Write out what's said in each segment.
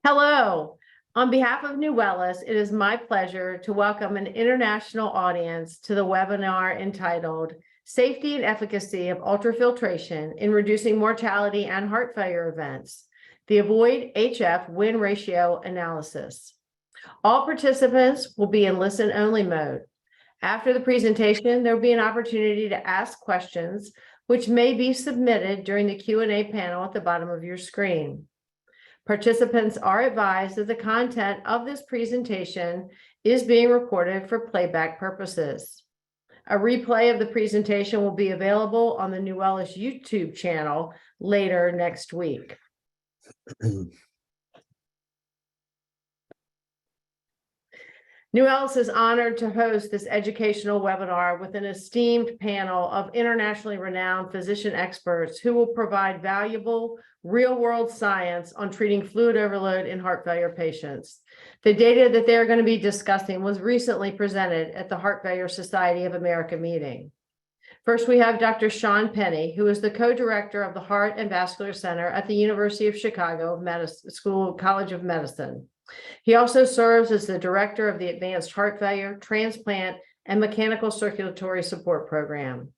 Hello. On behalf of New Wellness, it is my pleasure to welcome an international audience to the webinar entitled Safety and Efficacy of Ultrafiltration in Reducing Mortality and Heart Failure Events, the Avoid HF Win Ratio Analysis. All participants will be in listen-only mode. After the presentation, there will be an opportunity to ask questions, which may be submitted during the Q&A panel at the bottom of your screen. Participants are advised that the content of this presentation is being recorded for playback purposes. A replay of the presentation will be available on the New Wellness YouTube channel later next week. New Wellness is honored to host this educational webinar with an esteemed panel of internationally renowned physician experts who will provide valuable real-world science on treating fluid overload in heart failure patients. The data that they're going to be discussing was recently presented at the Heart Failure Society of America meeting. First, we have Dr. Sean Penny, who is the co-director of the Heart and Vascular Center at the University of Chicago College of Medicine. He also serves as the director of the Advanced Heart Failure, Transplant, and Mechanical Circulatory Support Program.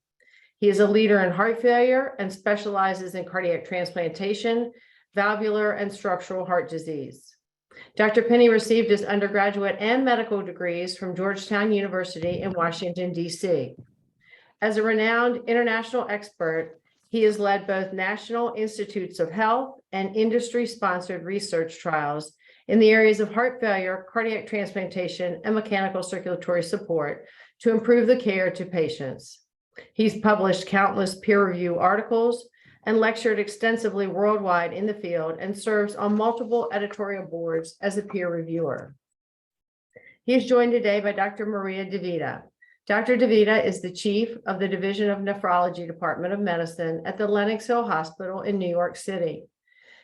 He is a leader in heart failure and specializes in cardiac transplantation, valvular, and structural heart disease. Dr. Penny received his undergraduate and medical degrees from Georgetown University in Washington, D.C. As a renowned international expert, he has led both National Institutes of Health and industry-sponsored research trials in the areas of heart failure, cardiac transplantation, and mechanical circulatory support to improve the care to patients. He's published countless peer-reviewed articles and lectured extensively worldwide in the field and serves on multiple editorial boards as a peer reviewer. He is joined today by Dr. Maria DeVita. Dr. DeVita is the chief of the Division of Nephrology Department of Medicine at the Lenox Hill Hospital in New York City.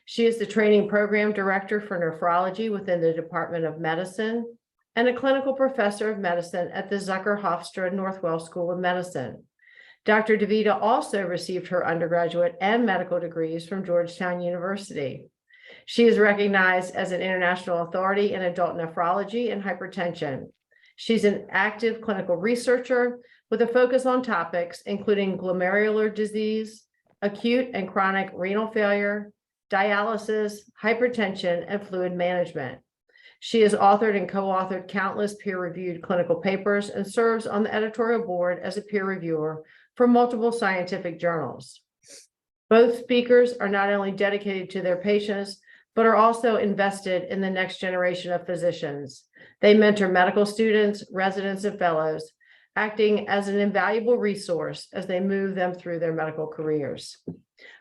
She is the training program director for nephrology within the Department of Medicine and a clinical professor of medicine at the Zucker Hofstra Northwell School of Medicine. Dr. DeVita also received her undergraduate and medical degrees from Georgetown University. She is recognized as an international authority in adult nephrology and hypertension. She's an active clinical researcher with a focus on topics including glomerular disease, acute and chronic renal failure, dialysis, hypertension, and fluid management. She has authored and co-authored countless peer-reviewed clinical papers and serves on the editorial board as a peer reviewer for multiple scientific journals. Both speakers are not only dedicated to their patients, but are also invested in the next generation of physicians. They mentor medical students, residents, and fellows, acting as an invaluable resource as they move them through their medical careers.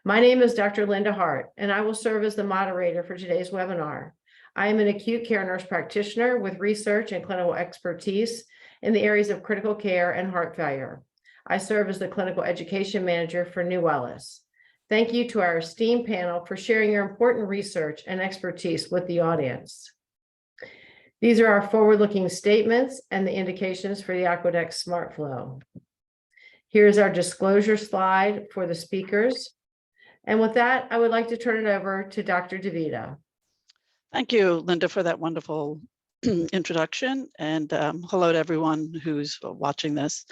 My name is Dr. Linda Hart, and I will serve as the moderator for today's webinar. I am an acute care nurse practitioner with research and clinical expertise in the areas of critical care and heart failure. I serve as the clinical education manager for New Wellness. Thank you to our esteemed panel for sharing your important research and expertise with the audience. These are our forward-looking statements and the indications for the Aquadex SmartFlow. Here's our disclosure slide for the speakers. And with that, I would like to turn it over to Dr. DeVita. Thank you, Linda, for that wonderful introduction. And hello to everyone who's watching this.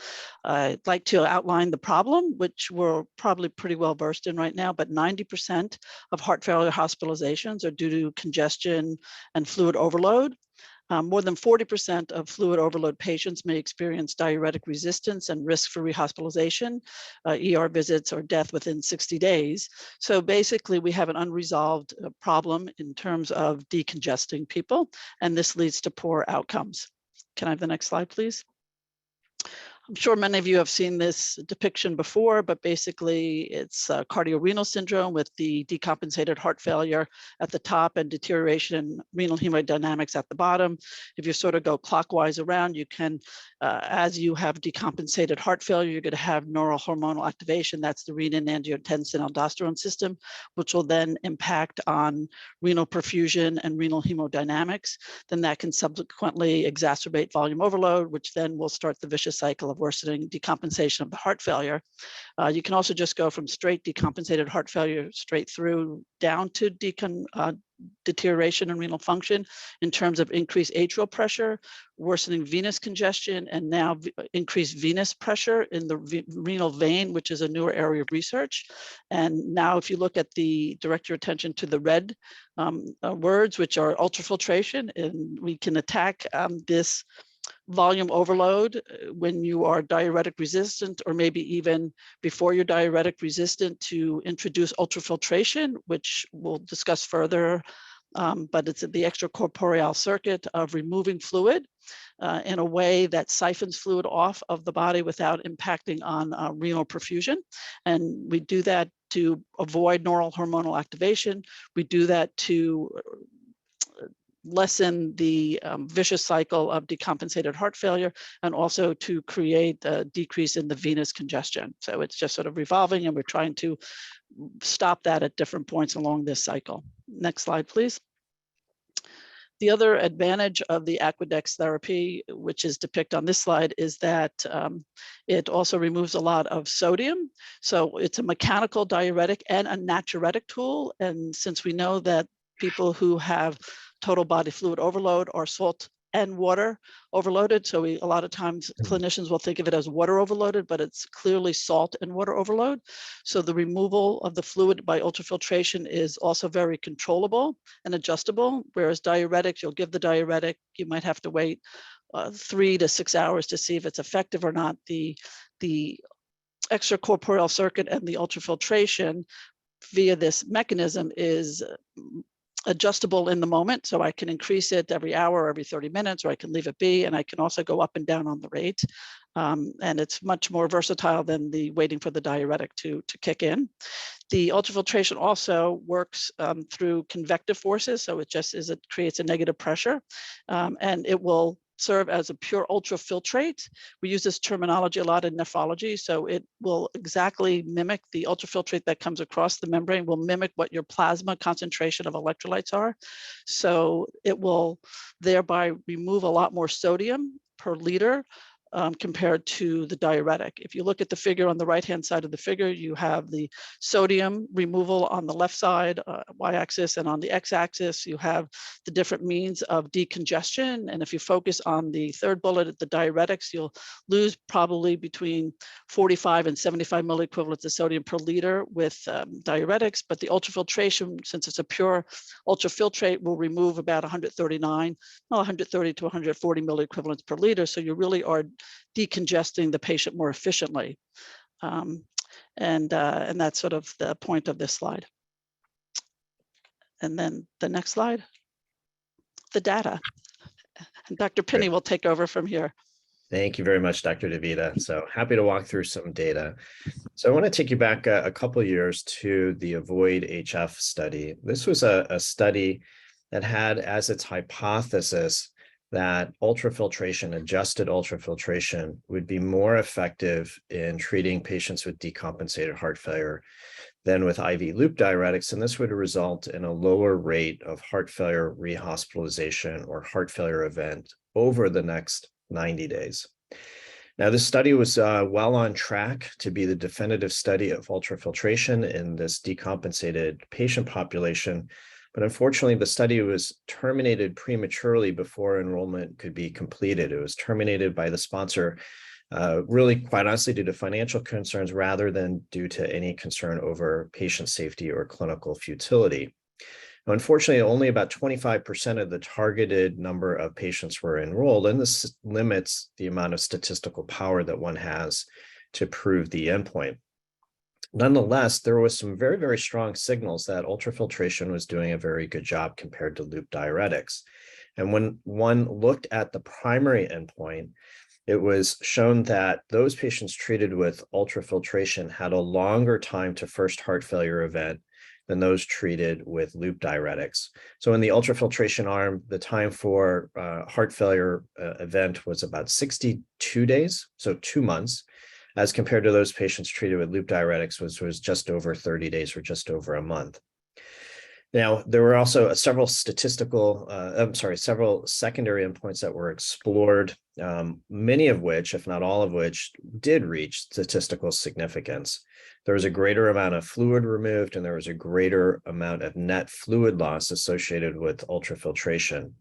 I'd like to outline the problem, which we're probably pretty well versed in right now, but 90% of heart failure hospitalizations are due to congestion and fluid overload. More than 40% of fluid overload patients may experience diuretic resistance and risk for rehospitalization, ER visits, or death within 60 days. So basically, we have an unresolved problem in terms of decongesting people, and this leads to poor outcomes. Can I have the next slide, please? I'm sure many of you have seen this depiction before, but basically it's cardiorenal syndrome with the decompensated heart failure at the top and deterioration in renal hemodynamics at the bottom. If you sort of go clockwise around, you can, as you have decompensated heart failure, you're going to have neurohormonal activation. That's the renin, angiotensin, aldosterone system, which will then impact on renal perfusion and renal hemodynamics. Then that can subsequently exacerbate volume overload, which then will start the vicious cycle of of worsening decompensation of the heart failure. You can also just go from straight decompensated heart failure straight through down to deterioration in renal function in terms of increased atrial pressure, worsening venous congestion, and now increased venous pressure in the renal vein, which is a newer area of research. And now if you look at direct your attention to the red words, which are ultrafiltration, and we can attack this volume overload when you are diuretic resistant, or maybe even before you're diuretic resistant, to introduce ultrafiltration, which we'll discuss further. But it's the extracorporeal circuit of removing fluid in a way that siphons fluid off of the body without impacting on renal perfusion. And we do that to avoid neural hormonal activation. We do that to lessen the vicious cycle of decompensated heart failure, and also to create a decrease in the venous congestion. So it's just sort of revolving, and we're trying to stop that at different points along this cycle. Next slide, please. The other advantage of the Aquadex therapy, which is depicted on this slide, is that it also removes a lot of sodium. So it's a mechanical diuretic and a natriuretic tool. And since we know that people who have total body fluid overload are salt and water overloaded, so a lot of times clinicians will think of it as water overloaded, but it's clearly salt and water overload. So the removal of the fluid by ultrafiltration is also very controllable and adjustable, whereas diuretics, you'll give the diuretic, you might have to wait 3 to 6 hours to see if it's effective or not. The extracorporeal circuit and the ultrafiltration via this mechanism is adjustable in the moment. So I can increase it every hour, or every 30 minutes, or I can leave it be. And I can also go up and down on the rate. And it's much more versatile than the waiting for the diuretic to kick in. The ultrafiltration also works through convective forces. So it creates a negative pressure, and it will serve as a pure ultrafiltrate. We use this terminology a lot in nephrology. So it will exactly mimic the ultrafiltrate that comes across the membrane, will mimic what your plasma concentration of electrolytes are. So it will thereby remove a lot more sodium per liter compared to the diuretic. If you look at the figure on the right-hand side of the figure, you have the sodium removal on the left side, y-axis, and on the x-axis, you have the different means of decongestion. And if you focus on the third bullet at the diuretics, you'll lose probably between 45 and 75 milliequivalents of sodium per liter with diuretics, but the ultrafiltration, since it's a pure ultrafiltrate, will remove about 130 to 140 milliequivalents per liter. So you really are decongesting the patient more efficiently. And that's sort of the point of this slide. And then the next slide, the data. And Dr. Pinney will take over from here. Thank you very much, Dr. DeVita. So happy to walk through some data. So I want to take you back a couple of years to the Avoid HF study. This was a study that had as its hypothesis that ultrafiltration, adjusted ultrafiltration, would be more effective in treating patients with decompensated heart failure than with IV loop diuretics, and this would result in a lower rate of heart failure rehospitalization or heart failure event over the next 90 days. Now, this study was well on track to be the definitive study of ultrafiltration in this decompensated patient population. But unfortunately, the study was terminated prematurely before enrollment could be completed. It was terminated by the sponsor, really, quite honestly, due to financial concerns rather than due to any concern over patient safety or clinical futility. Now, unfortunately, only about 25% of the targeted number of patients were enrolled, and this limits the amount of statistical power that one has to prove the endpoint. Nonetheless, there was some very, very strong signals that ultrafiltration was doing a very good job compared to loop diuretics. And when one looked at the primary endpoint, it was shown that those patients treated with ultrafiltration had a longer time to first heart failure event than those treated with loop diuretics. So in the ultrafiltration arm, the time for heart failure event was about 62 days, so 2 months, as compared to those patients treated with loop diuretics, which was just over 30 days or just over a month. Now, there were also several several secondary endpoints that were explored, many of which, if not all of which, did reach statistical significance. There was a greater amount of fluid removed, and there was a greater amount of net fluid loss associated with ultrafiltration.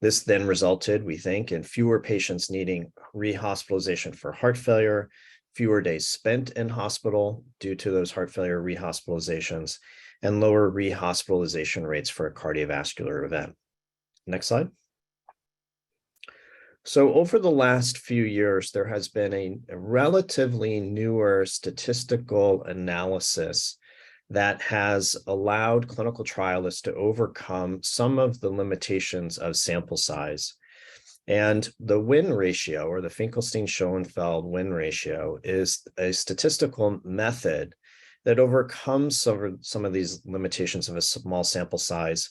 This then resulted, we think, in fewer patients needing rehospitalization for heart failure, fewer days spent in hospital due to those heart failure rehospitalizations, and lower rehospitalization rates for a cardiovascular event. Next slide. So over the last few years, there has been a relatively newer statistical analysis that has allowed clinical trialists to overcome some of the limitations of sample size. And the win ratio, or the Finkelstein-Schoenfeld win ratio, is a statistical method that overcomes some of these limitations of a small sample size,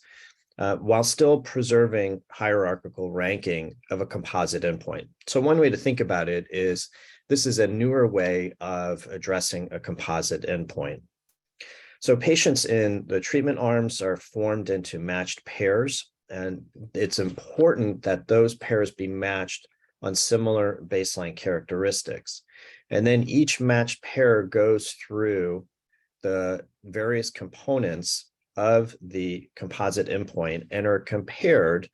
while still preserving hierarchical ranking of a composite endpoint. So one way to think about it is this is a newer way of addressing a composite endpoint. So patients in the treatment arms are formed into matched pairs, and it's important that those pairs be matched on similar baseline characteristics. And then each matched pair goes through the various components of the composite endpoint and are compared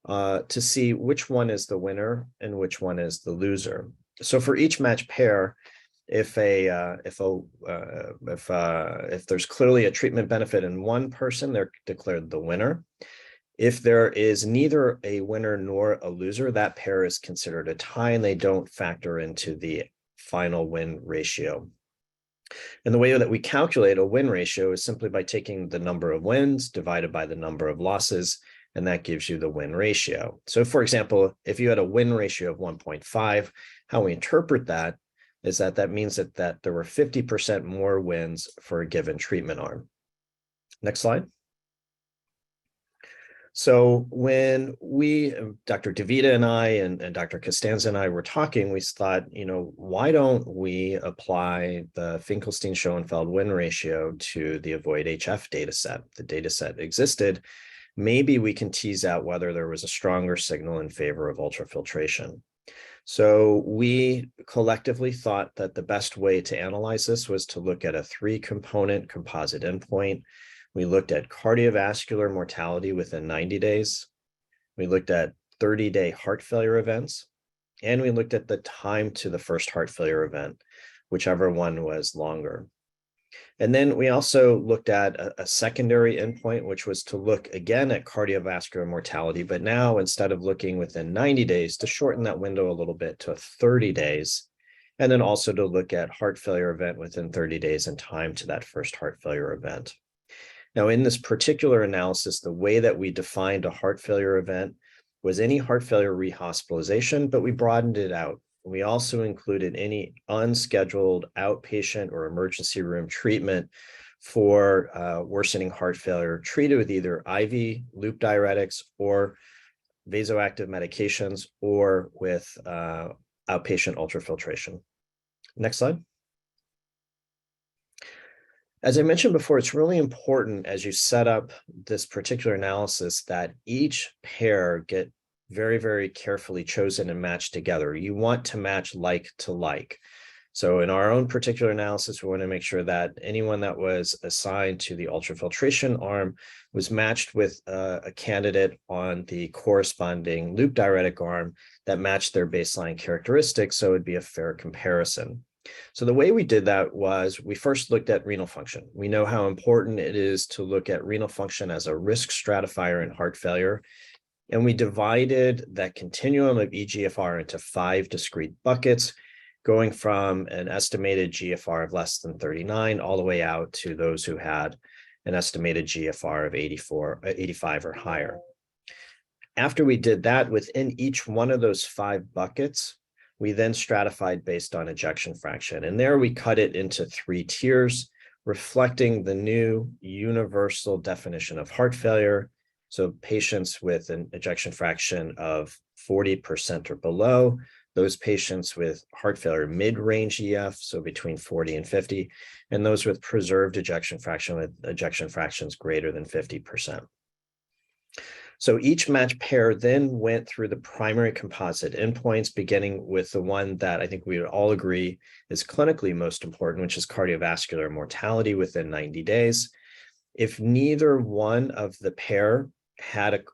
to see which one is the winner and which one is the loser. So for each matched pair, if there's clearly a treatment benefit in one person, they're declared the winner. If there is neither a winner nor a loser, that pair is considered a tie, and they don't factor into the final win ratio. And the way that we calculate a win ratio is simply by taking the number of wins divided by the number of losses, and that gives you the win ratio. So for example, if you had a win ratio of 1.5, how we interpret that is that means that there were 50% more wins for a given treatment arm. Next slide. So when Dr. DeVita and I and Dr. Costanza and I were talking, we thought, why don't we apply the Finkelstein-Schoenfeld win ratio to the AVOID-HF dataset? The dataset existed. Maybe we can tease out whether there was a stronger signal in favor of ultrafiltration. So we collectively thought that the best way to analyze this was to look at a 3-component composite endpoint. We looked at cardiovascular mortality within 90 days. We looked at 30-day heart failure events, and we looked at the time to the first heart failure event, whichever one was longer. And then we also looked at a secondary endpoint, which was to look again at cardiovascular mortality, but now instead of looking within 90 days, to shorten that window a little bit to 30 days, and then also to look at heart failure event within 30 days and time to that first heart failure event. Now, in this particular analysis, the way that we defined a heart failure event was any heart failure rehospitalization, but we broadened it out. We also included any unscheduled outpatient or emergency room treatment for worsening heart failure treated with either IV loop diuretics or vasoactive medications or with outpatient ultrafiltration. Next slide. As I mentioned before, it's really important as you set up this particular analysis that each pair get very, very carefully chosen and matched together. You want to match like to like. So in our own particular analysis, we want to make sure that anyone that was assigned to the ultrafiltration arm was matched with a candidate on the corresponding loop diuretic arm that matched their baseline characteristics, so it'd be a fair comparison. So the way we did that was we first looked at renal function. We know how important it is to look at renal function as a risk stratifier in heart failure. And we divided that continuum of eGFR into 5 discrete buckets, going from an estimated GFR of less than 39 all the way out to those who had an estimated GFR of 85 or higher. After we did that, within each one of those 5 buckets, we then stratified based on ejection fraction. And there we cut it into 3 tiers, reflecting the new universal definition of heart failure. So patients with an ejection fraction of 40% or below, those patients with heart failure mid-range EF, so between 40 and 50, and those with preserved ejection fraction with ejection fractions greater than 50%. So each match pair then went through the primary composite endpoints, beginning with the one that I think we would all agree is clinically most important, which is cardiovascular mortality within 90 days. If neither one of the pair had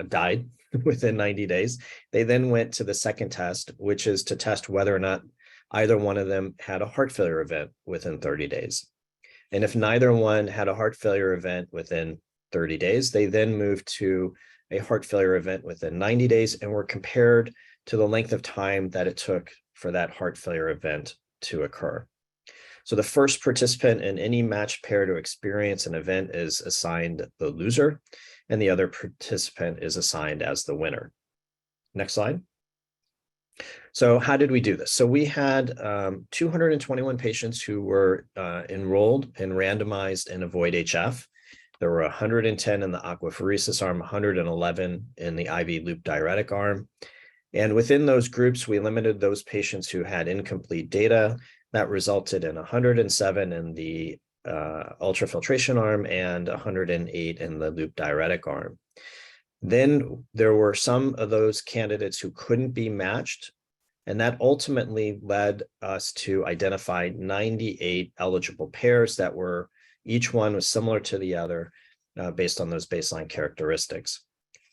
died within 90 days, they then went to the second test, which is to test whether or not either one of them had a heart failure event within 30 days. And if neither one had a heart failure event within 30 days, they then moved to a heart failure event within 90 days and were compared to the length of time that it took for that heart failure event to occur. So the first participant in any matched pair to experience an event is assigned the loser, and the other participant is assigned as the winner. Next slide. So how did we do this? So we had 221 patients who were enrolled and randomized in AVOID-HF. There were 110 in the aquapheresis arm, 111 in the IV loop diuretic arm. And within those groups, we limited those patients who had incomplete data. That resulted in 107 in the ultrafiltration arm and 108 in the loop diuretic arm. Then there were some of those candidates who couldn't be matched, and that ultimately led us to identify 98 eligible pairs that were, each one was similar to the other based on those baseline characteristics.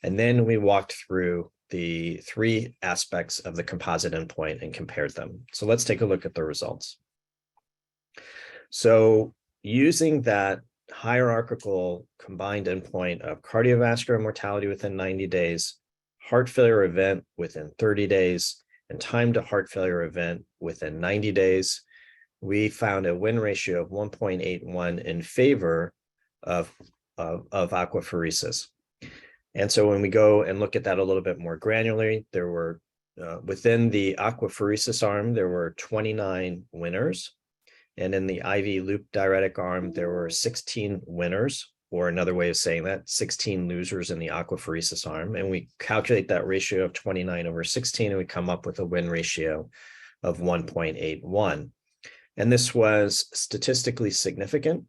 And then we walked through the three aspects of the composite endpoint and compared them. So let's take a look at the results. So using that hierarchical combined endpoint of cardiovascular mortality within 90 days, heart failure event within 30 days, and time to heart failure event within 90 days, we found a win ratio of 1.81 in favor of aquapheresis. And so when we go and look at that a little bit more granularly, there were, within the aquapheresis arm, there were 29 winners. And in the IV loop diuretic arm, there were 16 winners, or another way of saying that, 16 losers in the aquapheresis arm. And we calculate that ratio of 29 over 16, and we come up with a win ratio of 1.81. And this was statistically significant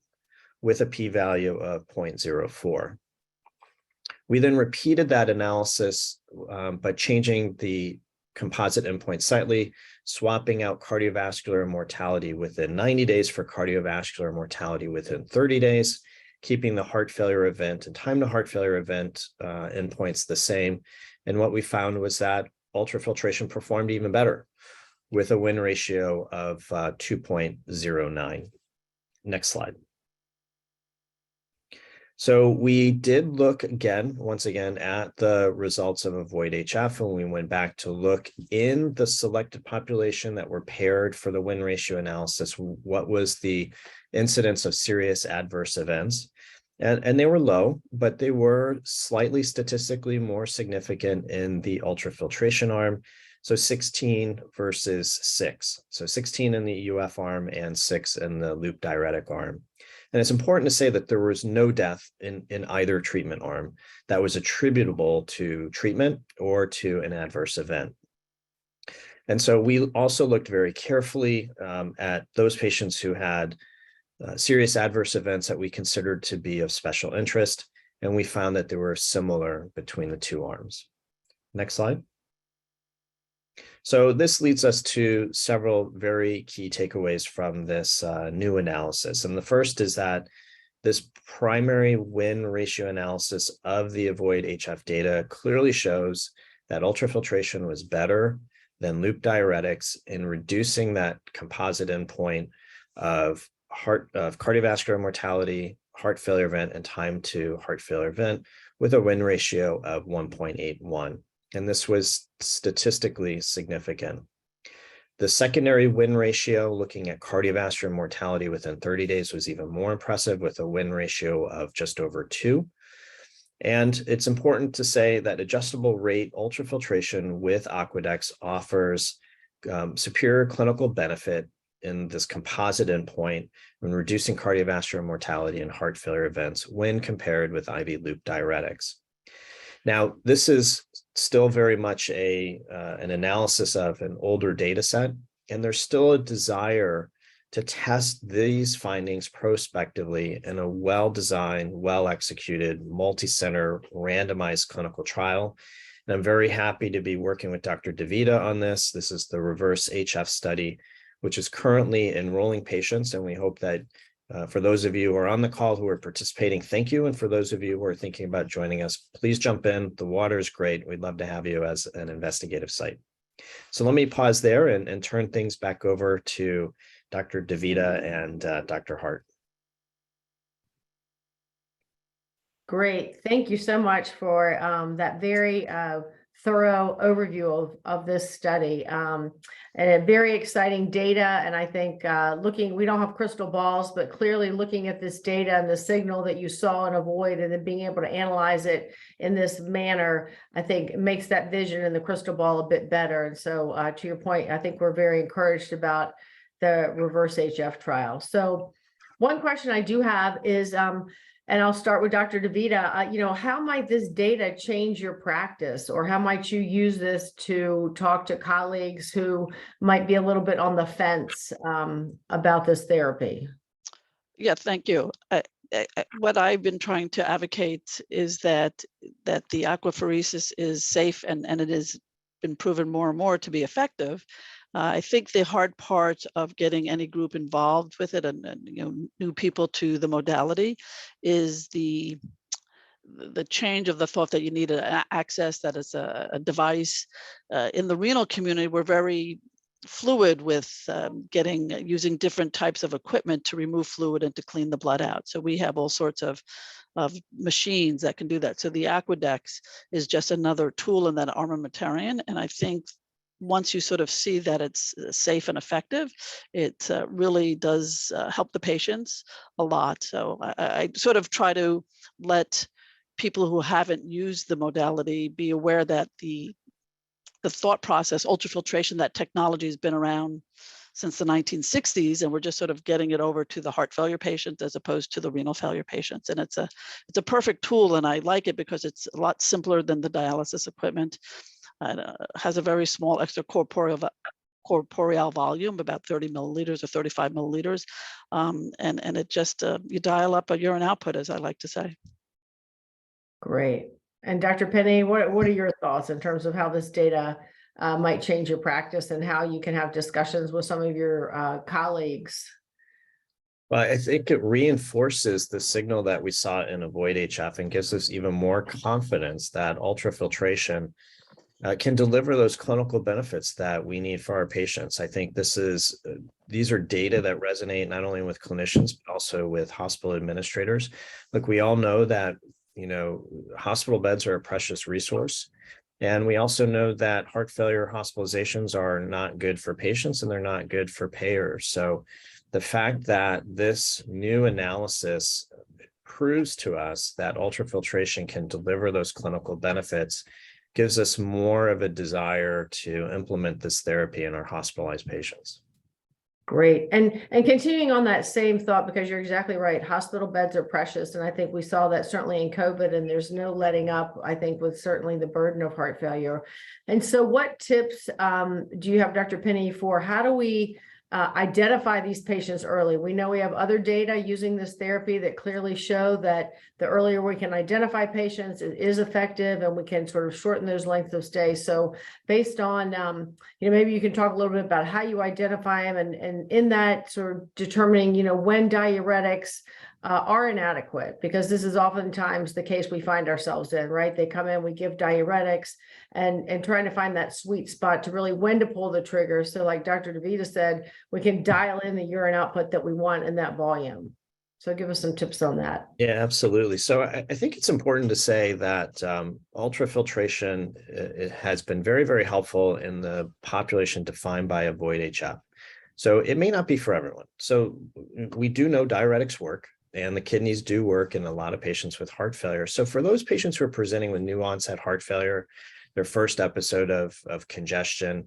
with a p-value of 0.04. We then repeated that analysis by changing the composite endpoint slightly, swapping out cardiovascular mortality within 90 days for cardiovascular mortality within 30 days, keeping the heart failure event and time to heart failure event endpoints the same. And what we found was that ultrafiltration performed even better with a win ratio of 2.09. Next slide. So we did look once again at the results of AVOID-HF, and we went back to look in the selected population that were paired for the win ratio analysis, what was the incidence of serious adverse events. And they were low, but they were slightly statistically more significant in the ultrafiltration arm. So 16 versus 6. So 16 in the UF arm and 6 in the loop diuretic arm. And it's important to say that there was no death in either treatment arm that was attributable to treatment or to an adverse event. And so we also looked very carefully at those patients who had serious adverse events that we considered to be of special interest, and we found that they were similar between the two arms. Next slide. So this leads us to several very key takeaways from this new analysis. And the first is that this primary win ratio analysis of the AVOID-HF data clearly shows that ultrafiltration was better than loop diuretics in reducing that composite endpoint of cardiovascular mortality, heart failure event, and time to heart failure event with a win ratio of 1.81. And this was statistically significant. The secondary win ratio, looking at cardiovascular mortality within 30 days, was even more impressive with a win ratio of just over 2. And it's important to say that adjustable rate ultrafiltration with Aquadex offers superior clinical benefit in this composite endpoint when reducing cardiovascular mortality and heart failure events when compared with IV loop diuretics. Now, this is still very much an analysis of an older data set, and there's still a desire to test these findings prospectively in a well-designed, well-executed, multi-center, randomized clinical trial. And I'm very happy to be working with Dr. DeVita on this. This is the reverse HF study, which is currently enrolling patients. And we hope that for those of you who are on the call who are participating, thank you. And for those of you who are thinking about joining us, please jump in. The water is great. We'd love to have you as an investigative site. So let me pause there and turn things back over to Dr. DeVita and Dr. Hart. Great. Thank you so much for that very thorough overview of this study. And very exciting data. And I think we don't have crystal balls, but clearly looking at this data and the signal that you saw in Avoid and then being able to analyze it in this manner, I think makes that vision in the crystal ball a bit better. And so to your point, I think we're very encouraged about the reverse HF trial. So one question I do have is, and I'll start with Dr. DeVita, how might this data change your practice, or how might you use this to talk to colleagues who might be a little bit on the fence about this therapy? Yeah, thank you. What I've been trying to advocate is that the aquapheresis is safe and it has been proven more and more to be effective. I think the hard part of getting any group involved with it and new people to the modality is the change of the thought that you need access, that it's a device. In the renal community, we're very fluid with using different types of equipment to remove fluid and to clean the blood out. So we have all sorts of machines that can do that. So the Aquadex is just another tool in that armamentarium. And I think once you sort of see that it's safe and effective, it really does help the patients a lot. So I sort of try to let people who haven't used the modality be aware that the thought process, ultrafiltration, that technology has been around since the 1960s, and we're just sort of getting it over to the heart failure patients as opposed to the renal failure patients. And it's a perfect tool, and I like it because it's a lot simpler than the dialysis equipment. Has a very small extracorporeal volume, about 30 milliliters or 35 milliliters. And it just, you dial up a urine output, as I like to say. Great. And Dr. Penny, what are your thoughts in terms of how this data might change your practice and how you can have discussions with some of your colleagues? Well, I think it reinforces the signal that we saw in Avoid HF and gives us even more confidence that ultrafiltration can deliver those clinical benefits that we need for our patients. I think these are data that resonate not only with clinicians, but also with hospital administrators. Look, we all know that, hospital beds are a precious resource. And we also know that heart failure hospitalizations are not good for patients and they're not good for payers. So the fact that this new analysis proves to us that ultrafiltration can deliver those clinical benefits gives us more of a desire to implement this therapy in our hospitalized patients. Great. And continuing on that same thought, because you're exactly right, hospital beds are precious. And I think we saw that certainly in COVID, and there's no letting up, I think, with certainly the burden of heart failure. And so what tips do you have, Dr. Penny, for how do we identify these patients early? We know we have other data using this therapy that clearly show that the earlier we can identify patients, it is effective, and we can sort of shorten those lengths of stay. So based on, maybe you can talk a little bit about how you identify them, and in that sort of determining, when diuretics are inadequate, because this is oftentimes the case we find ourselves in, right? They come in, we give diuretics, and trying to find that sweet spot to really when to pull the trigger. So like Dr. DeVita said, we can dial in the urine output that we want in that volume. So give us some tips on that. Yeah, absolutely. So I think it's important to say that ultrafiltration it has been very, very helpful in the population defined by Avoid HF. So it may not be for everyone. So we do know diuretics work, and the kidneys do work in a lot of patients with heart failure. So for those patients who are presenting with new onset heart failure, their first episode of congestion,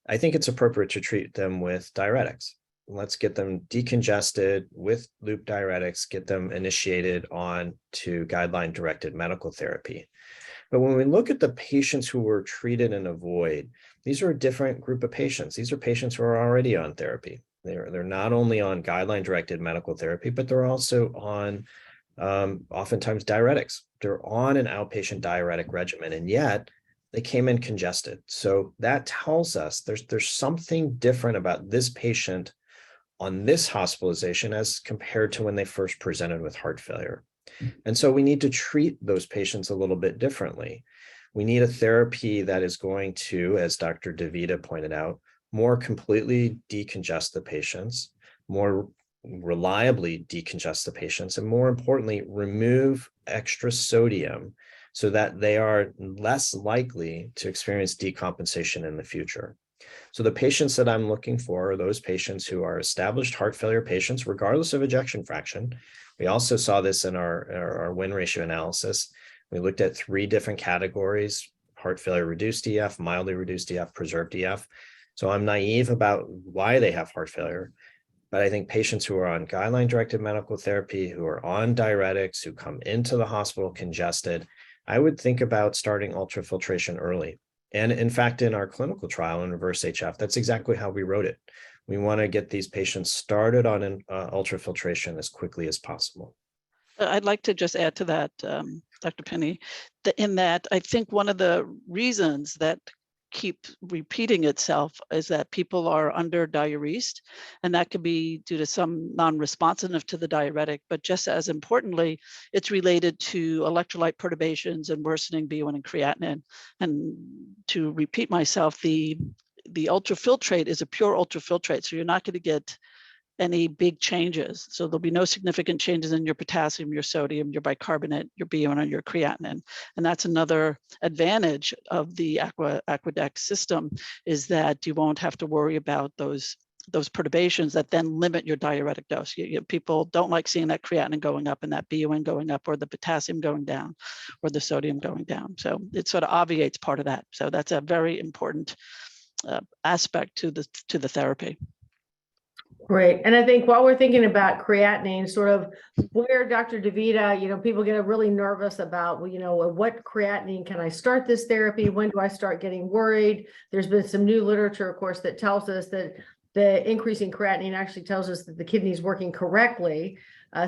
I think it's appropriate to treat them with diuretics. Let's get them decongested with loop diuretics, get them initiated on to guideline-directed medical therapy. But when we look at the patients who were treated in Avoid, these are a different group of patients. These are patients who are already on therapy. They're not only on guideline-directed medical therapy, but they're also on oftentimes diuretics. They're on an outpatient diuretic regimen, and yet they came in congested. So that tells us there's something different about this patient on this hospitalization as compared to when they first presented with heart failure. And so we need to treat those patients a little bit differently. We need a therapy that is going to, as Dr. DeVita pointed out, more completely decongest the patients, more reliably decongest the patients, and more importantly, remove extra sodium so that they are less likely to experience decompensation in the future. So the patients that I'm looking for are those patients who are established heart failure patients, regardless of ejection fraction. We also saw this in our win ratio analysis. We looked at 3 different categories: heart failure reduced EF, mildly reduced EF, preserved EF. So I'm naive about why they have heart failure, but I think patients who are on guideline-directed medical therapy, who are on diuretics, who come into the hospital congested, I would think about starting ultrafiltration early. And in fact, in our clinical trial in Reverse HF, that's exactly how we wrote it. We want to get these patients started on ultrafiltration as quickly as possible. I'd like to just add to that, Dr. Penny, in that I think one of the reasons that keep repeating itself is that people are under diuresed, and that could be due to some non-responsiveness to the diuretic, but just as importantly, it's related to electrolyte perturbations and worsening B1 and creatinine. And to repeat myself, the ultrafiltrate is a pure ultrafiltrate, so you're not going to get any big changes. So there'll be no significant changes in your potassium, your sodium, your bicarbonate, your B1, or your creatinine. And that's another advantage of the Aquadex system, is that you won't have to worry about those perturbations that then limit your diuretic dose. People don't like seeing that creatinine going up and that BUN going up, or the potassium going down, or the sodium going down. So it sort of obviates part of that. So that's a very important aspect to the therapy. Great. And I think while we're thinking about creatinine, sort of where Dr. DeVita, people get really nervous about, what creatinine, can I start this therapy? When do I start getting worried? There's been some new literature, of course, that tells us that the increase in creatinine actually tells us that the kidney is working correctly.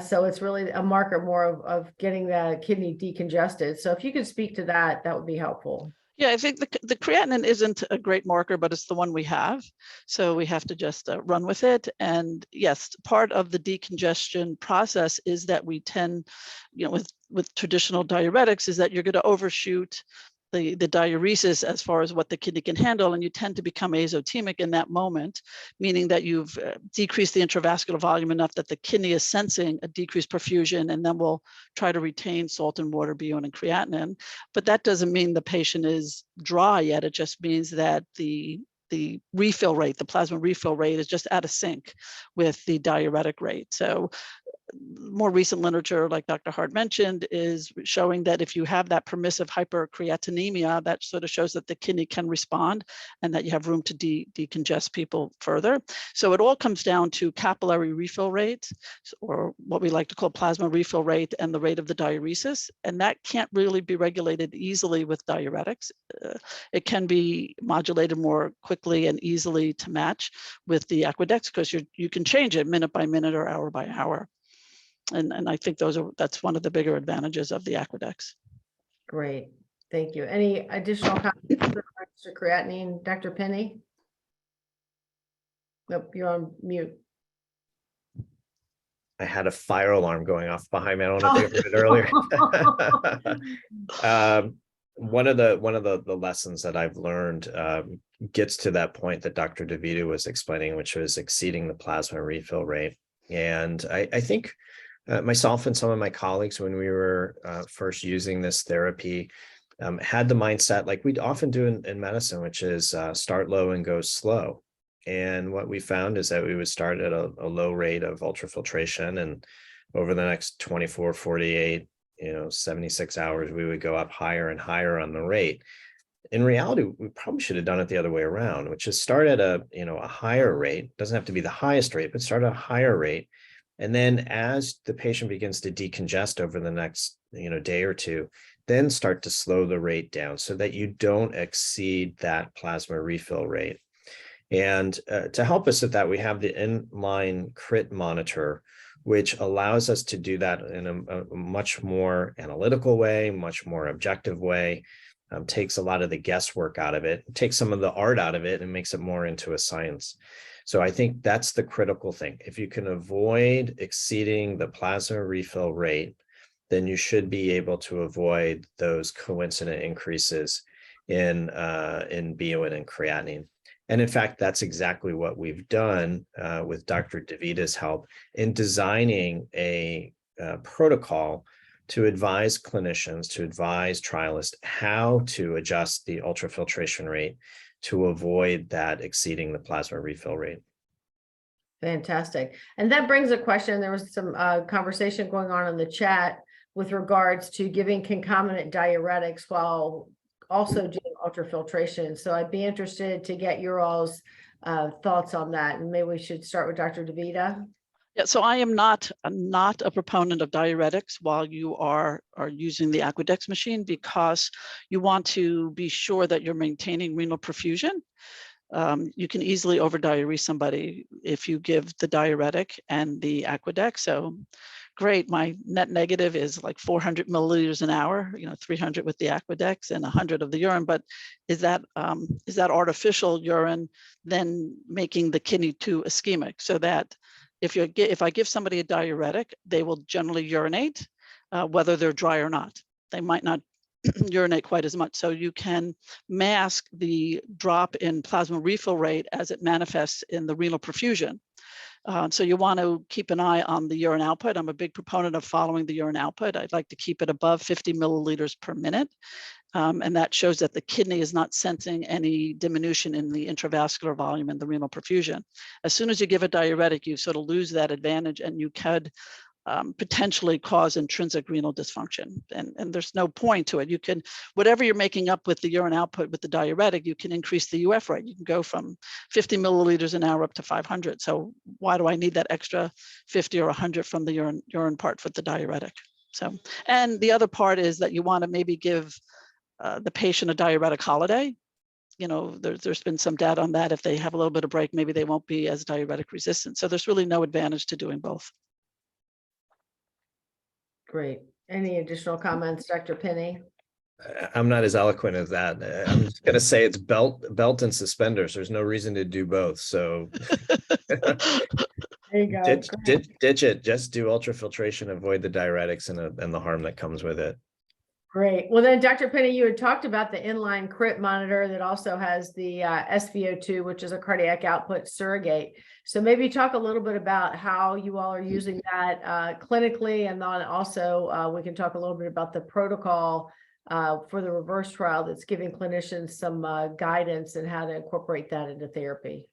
So it's really a marker more of getting the kidney decongested. So if you could speak to that, that would be helpful. Yeah, I think the creatinine isn't a great marker, but it's the one we have. So we have to just run with it. And yes, part of the decongestion process is that we tend, with traditional diuretics, is that you're going to overshoot the diuresis as far as what the kidney can handle, and you tend to become azotemic in that moment, meaning that you've decreased the intravascular volume enough that the kidney is sensing a decreased perfusion, and then we'll try to retain salt and water, BUN, and creatinine. But that doesn't mean the patient is dry yet. It just means that the refill rate, the plasma refill rate, is just out of sync with the diuretic rate. So more recent literature, like Dr. Hart mentioned, is showing that if you have that permissive hypercreatinemia, that sort of shows that the kidney can respond and that you have room to decongest people further. So it all comes down to capillary refill rate, or what we like to call plasma refill rate, and the rate of the diuresis. And that can't really be regulated easily with diuretics. It can be modulated more quickly and easily to match with the Aquadex, because you can change it minute by minute or hour by hour. And I think that's one of the bigger advantages of the Aquadex. Great. Thank you. Any additional comments for creatinine, Dr. Penny? Nope, you're on mute. I had a fire alarm going off behind me. I don't know if you heard it earlier. One of the lessons that I've learned gets to that point that Dr. DeVita was explaining, which was exceeding the plasma refill rate. And I think myself and some of my colleagues, when we were first using this therapy, had the mindset like we'd often do in medicine, which is start low and go slow. And what we found is that we would start at a low rate of ultrafiltration, and over the next 24, 48, 76 hours, we would go up higher and higher on the rate. In reality, we probably should have done it the other way around, which is start at a higher rate. Doesn't have to be the highest rate, but start at a higher rate. And then as the patient begins to decongest over the next day or two, then start to slow the rate down so that you don't exceed that plasma refill rate. And to help us with that, we have the inline crit monitor, which allows us to do that in a much more analytical way, much more objective way, takes a lot of the guesswork out of it, takes some of the art out of it, and makes it more into a science. So I think that's the critical thing. If you can avoid exceeding the plasma refill rate, then you should be able to avoid those coincident increases in BUN and creatinine. And in fact, that's exactly what we've done with Dr. DeVita's help in designing a protocol to advise clinicians, to advise trialists how to adjust the ultrafiltration rate to avoid that exceeding the plasma refill rate. Fantastic. And that brings a question. There was some conversation going on in the chat with regards to giving concomitant diuretics while also doing ultrafiltration. So I'd be interested to get your all's thoughts on that. And maybe we should start with Dr. DeVita. Yeah, so I am not a proponent of diuretics while you are using the Aquadex machine, because you want to be sure that you're maintaining renal perfusion. You can easily overdiurese somebody if you give the diuretic and the Aquadex. So great, my net negative is like 400 milliliters an hour, 300 with the Aquadex and 100 of the urine. But is that artificial urine then making the kidney too ischemic, so that if I give somebody a diuretic, they will generally urinate, whether they're dry or not. They might not urinate quite as much. So you can mask the drop in plasma refill rate as it manifests in the renal perfusion. So you want to keep an eye on the urine output. I'm a big proponent of following the urine output. I'd like to keep it above 50 milliliters per minute. And that shows that the kidney is not sensing any diminution in the intravascular volume and the renal perfusion. As soon as you give a diuretic, you sort of lose that advantage, and you could potentially cause intrinsic renal dysfunction. And there's no point to it. You can, whatever you're making up with the urine output with the diuretic, you can increase the UF rate. You can go from 50 milliliters an hour up to 500. So why do I need that extra 50 or 100 from the urine part with the diuretic? So, and the other part is that you want to maybe give the patient a diuretic holiday. There's been some data on that. If they have a little bit of break, maybe they won't be as diuretic resistant. So there's really no advantage to doing both. Great. Any additional comments, Dr. Penny? I'm not as eloquent as that. I'm just going to say it's belt and suspenders. There's no reason to do both. So There you go. Ditch it. Just do ultrafiltration, avoid the diuretics and the harm that comes with it. Great. Well, then, Dr. Penny, you had talked about the inline crit monitor that also has the SpO2, which is a cardiac output surrogate. So maybe talk a little bit about how you all are using that clinically, and then also we can talk a little bit about the protocol for the reverse trial that's giving clinicians some guidance and how to incorporate that into therapy.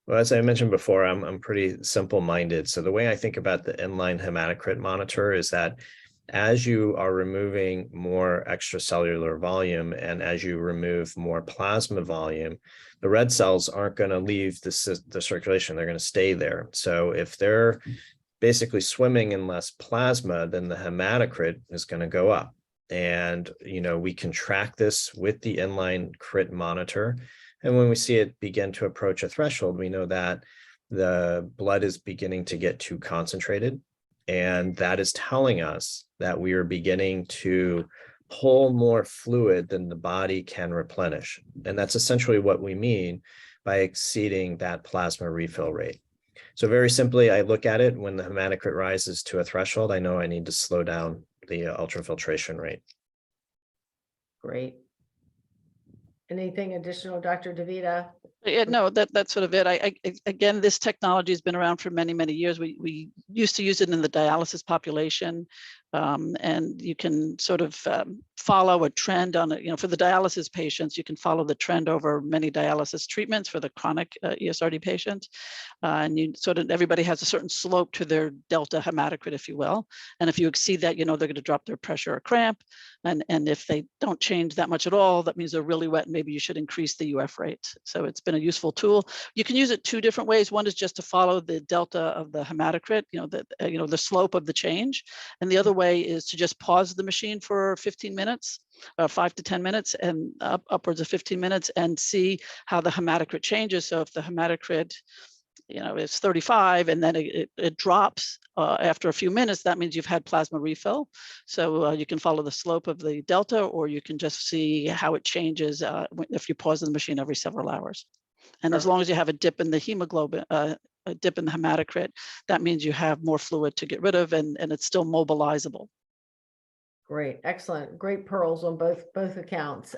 Well, as I mentioned before, I'm pretty simple-minded. So the way I think about the inline hematocrit monitor is that as you are removing more extracellular volume and as you remove more plasma volume, the red cells aren't going to leave the circulation. They're going to stay there. So if they're basically swimming in less plasma, then the hematocrit is going to go up. And, we can track this with the inline crit monitor. And when we see it begin to approach a threshold, we know that the blood is beginning to get too concentrated. And that is telling us that we are beginning to pull more fluid than the body can replenish. And that's essentially what we mean by exceeding that plasma refill rate. So very simply, I look at it when the hematocrit rises to a threshold, I know I need to slow down the ultrafiltration rate. Great. Anything additional, Dr. DeVita? Yeah, no, that's sort of it. Again, this technology has been around for many, many years. We used to use it in the dialysis population, and you can sort of follow a trend on it. For the dialysis patients, you can follow the trend over many dialysis treatments for the chronic ESRD patients, and you sort of, everybody has a certain slope to their delta hematocrit, if you will. And if you exceed that, they're going to drop their pressure or cramp. And if they don't change that much at all, that means they're really wet. And maybe you should increase the UF rate. So it's been a useful tool. You can use it two different ways. One is just to follow the delta of the hematocrit, the slope of the change. And the other way is to just pause the machine for 15 minutes, 5 to 10 minutes, and upwards of 15 minutes, and see how the hematocrit changes. So if the hematocrit it's 35 and then it drops after a few minutes, that means you've had plasma refill. So you can follow the slope of the delta, or you can just see how it changes if you pause the machine every several hours. And as long as you have a dip in the hemoglobin, a dip in the hematocrit, that means you have more fluid to get rid of, and it's still mobilizable. Great, excellent, great pearls on both accounts.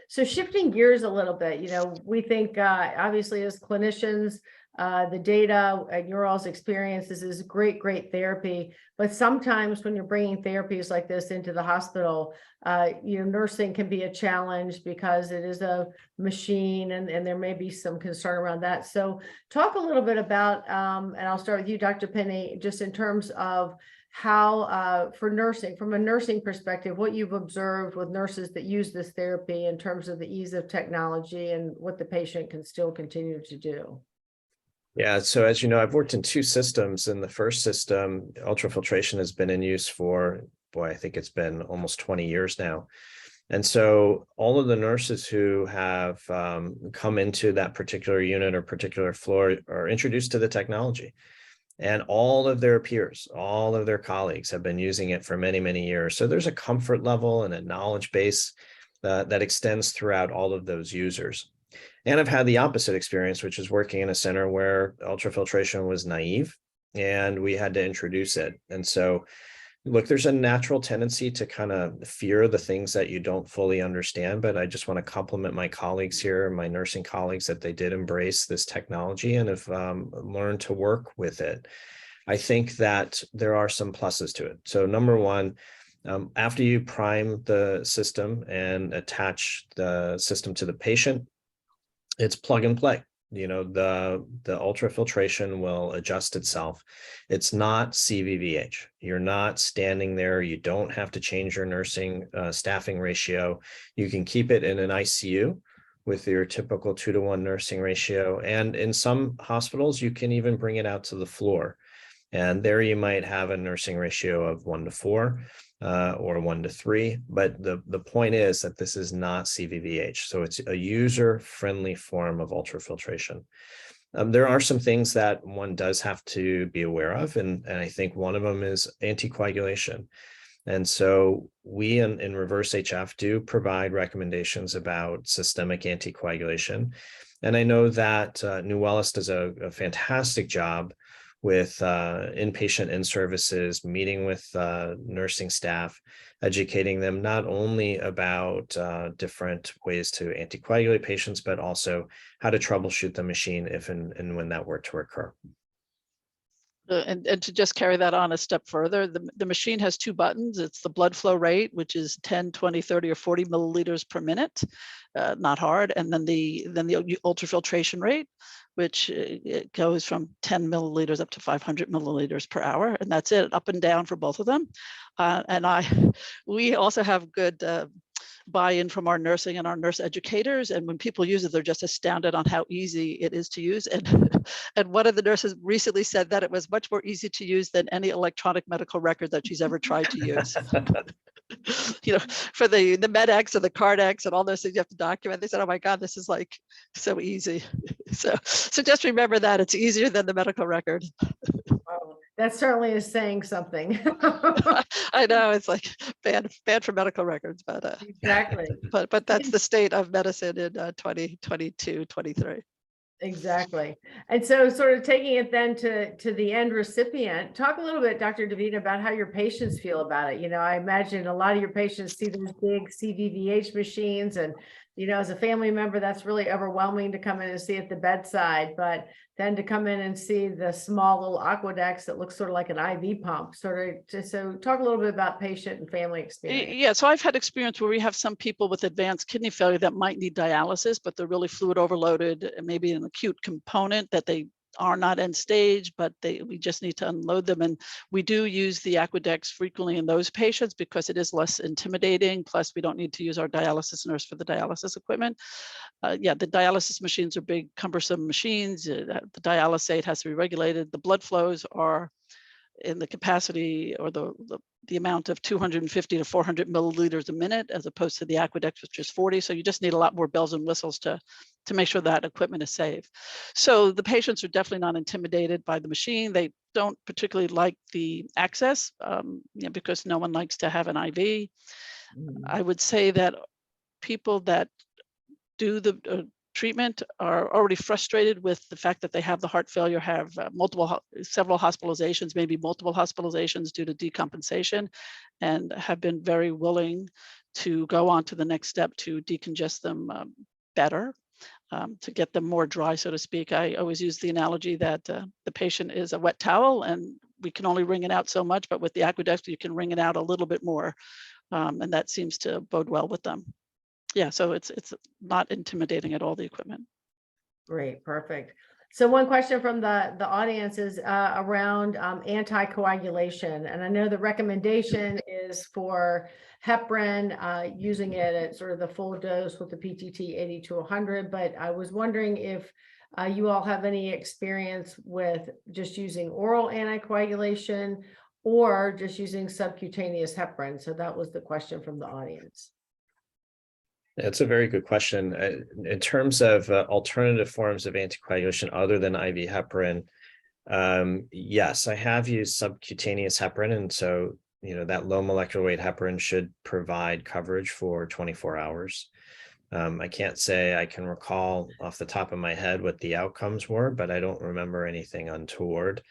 So shifting gears a little bit, we think obviously as clinicians, the data and your all's experience, this is great therapy. But sometimes when you're bringing therapies like this into the hospital, nursing can be a challenge because it is a machine, and there may be some concern around that. So talk a little bit about, and I'll start with you, Dr. Penny, just in terms of how for nursing, from a nursing perspective, what you've observed with nurses that use this therapy in terms of the ease of technology and what the patient can still continue to do. Yeah, so as you know, I've worked in two systems. In the first system, ultrafiltration has been in use for, I think it's been almost 20 years now. And so all of the nurses who have come into that particular unit or particular floor are introduced to the technology. And all of their peers, all of their colleagues have been using it for many years. So there's a comfort level and a knowledge base that extends throughout all of those users. And I've had the opposite experience, which is working in a center where ultrafiltration was naive and we had to introduce it. And so, look, there's a natural tendency to kind of fear the things that you don't fully understand, but I just want to compliment my colleagues here, my nursing colleagues, that they did embrace this technology and have learned to work with it. I think that there are some pluses to it. So number one, after you prime the system and attach the system to the patient, it's plug and play. The ultrafiltration will adjust itself. It's not CVVH. You're not standing there. You don't have to change your nursing staffing ratio. You can keep it in an ICU with your typical 2-to-1 nursing ratio. And in some hospitals, you can even bring it out to the floor. And there you might have a nursing ratio of 1-to-4 or 1-to-3. But the point is that this is not CVVH. So it's a user-friendly form of ultrafiltration. There are some things that one does have to be aware of. And I think one of them is anticoagulation. And so we in Reverse HF do provide recommendations about systemic anticoagulation. And I know that Nuwellis does a fantastic job with inpatient in-services, meeting with nursing staff, educating them not only about different ways to anticoagulate patients, but also how to troubleshoot the machine if and when that were to occur. And to just carry that on a step further, the machine has two buttons. It's the blood flow rate, which is 10, 20, 30, or 40 milliliters per minute, not hard. And then the ultrafiltration rate, which it goes from 10 milliliters up to 500 milliliters per hour. And that's it, up and down for both of them. We also have good buy-in from our nursing and our nurse educators. And when people use it, they're just astounded on how easy it is to use. And one of the nurses recently said that it was much more easy to use than any electronic medical record that she's ever tried to use. For the MedX and the CardX and all those things you have to document, they said, oh my God, this is like so easy. So just remember that it's easier than the medical record. Wow, that certainly is saying something. I know, it's like bad for medical records, but exactly. But that's the state of medicine in 2022, 23. Exactly. And so sort of taking it then to the end recipient, talk a little bit, Dr. DeVita, about how your patients feel about it. I imagine a lot of your patients see those big CVVH machines, and, as a family member, that's really overwhelming to come in and see at the bedside, but then to come in and see the small little Aquadex that looks sort of like an IV pump, so talk a little bit about patient and family experience. Yeah, so I've had experience where we have some people with advanced kidney failure that might need dialysis, but they're really fluid overloaded, and maybe an acute component that they are not end stage, but we just need to unload them. And we do use the Aquadex frequently in those patients because it is less intimidating. Plus, we don't need to use our dialysis nurse for the dialysis equipment. Yeah, the dialysis machines are big, cumbersome machines. The dialysate has to be regulated. The blood flows are in the capacity or the amount of 250 to 400 milliliters a minute, as opposed to the Aquadex, which is 40. So you just need a lot more bells and whistles to make sure that equipment is safe. So the patients are definitely not intimidated by the machine. They don't particularly like the access because no one likes to have an IV. I would say that people that do the treatment are already frustrated with the fact that they have the heart failure, have several hospitalizations, maybe multiple hospitalizations due to decompensation, and have been very willing to go on to the next step to decongest them better, to get them more dry, so to speak. I always use the analogy that the patient is a wet towel and we can only wring it out so much, but with the Aquadex, you can wring it out a little bit more. And that seems to bode well with them. Yeah, so it's not intimidating at all, the equipment. Great, perfect. So one question from the audience is around anticoagulation. And I know the recommendation is for heparin, using it at sort of the full dose with the PTT 80 to 100. But I was wondering if you all have any experience with just using oral anticoagulation or just using subcutaneous heparin. So that was the question from the audience. It's a very good question. In terms of alternative forms of anticoagulation other than IV heparin, yes, I have used subcutaneous heparin. And so, that low molecular weight heparin should provide coverage for 24 hours. I can't say I can recall off the top of my head what the outcomes were, but I don't remember anything untoward.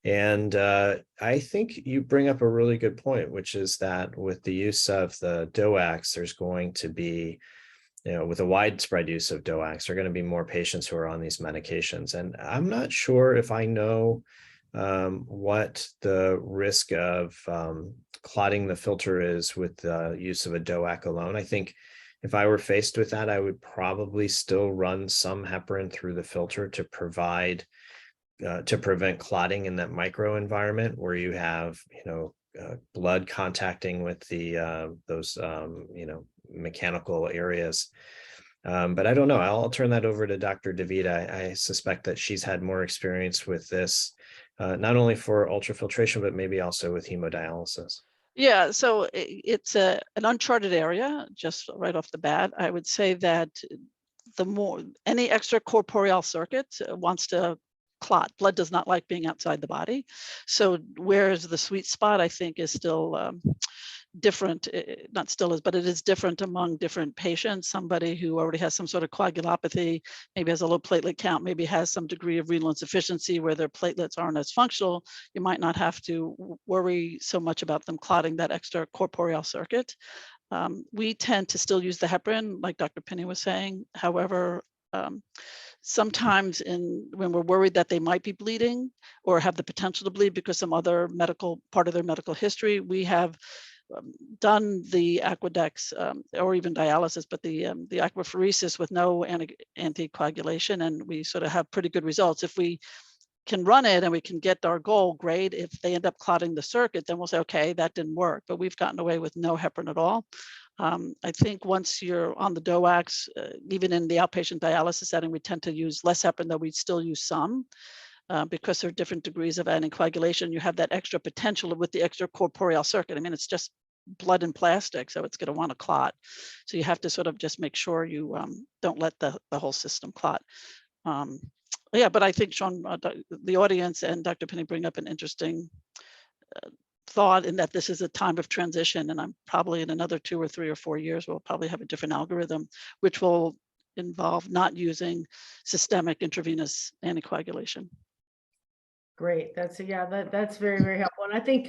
And I think you bring up a really good point, which is that with the use of the DOACs, there's going to be, with a widespread use of DOACs, there are going to be more patients who are on these medications. And I'm not sure if I know what the risk of clotting the filter is with the use of a DOAC alone. I think if I were faced with that, I would probably still run some heparin through the filter to prevent clotting in that microenvironment where you have, blood contacting with those mechanical areas. But I don't know. I'll turn that over to Dr. DeVita. I suspect that she's had more experience with this, not only for ultrafiltration, but maybe also with hemodialysis. Yeah, so it's an uncharted area, just right off the bat. I would say that any extracorporeal circuit wants to clot. Blood does not like being outside the body. So where's the sweet spot, I think, is still different. Not still is, but it is different among different patients. Somebody who already has some sort of coagulopathy, maybe has a low platelet count, maybe has some degree of renal insufficiency where their platelets aren't as functional, you might not have to worry so much about them clotting that extracorporeal circuit. We tend to still use the heparin, like Dr. Pinney was saying. However, sometimes when we're worried that they might be bleeding or have the potential to bleed because some other part of their medical history, we have done the Aquadex or even dialysis, but the aquapheresis with no anticoagulation, and we sort of have pretty good results. If we can run it and we can get our goal, great. If they end up clotting the circuit, then we'll say, okay, that didn't work, but we've gotten away with no heparin at all. I think once you're on the DOACs, even in the outpatient dialysis setting, we tend to use less heparin, though we still use some because there are different degrees of anticoagulation. You have that extra potential with the extracorporeal circuit. I mean, it's just blood and plastic, so it's going to want to clot. So you have to sort of just make sure you don't let the whole system clot. Yeah, but I think, Sean, the audience and Dr. Pinney bring up an interesting thought in that this is a time of transition, and I'm probably in another 2 or 3 or 4 years, we'll probably have a different algorithm, which will involve not using systemic intravenous anticoagulation. Great. That's very, very helpful. And I think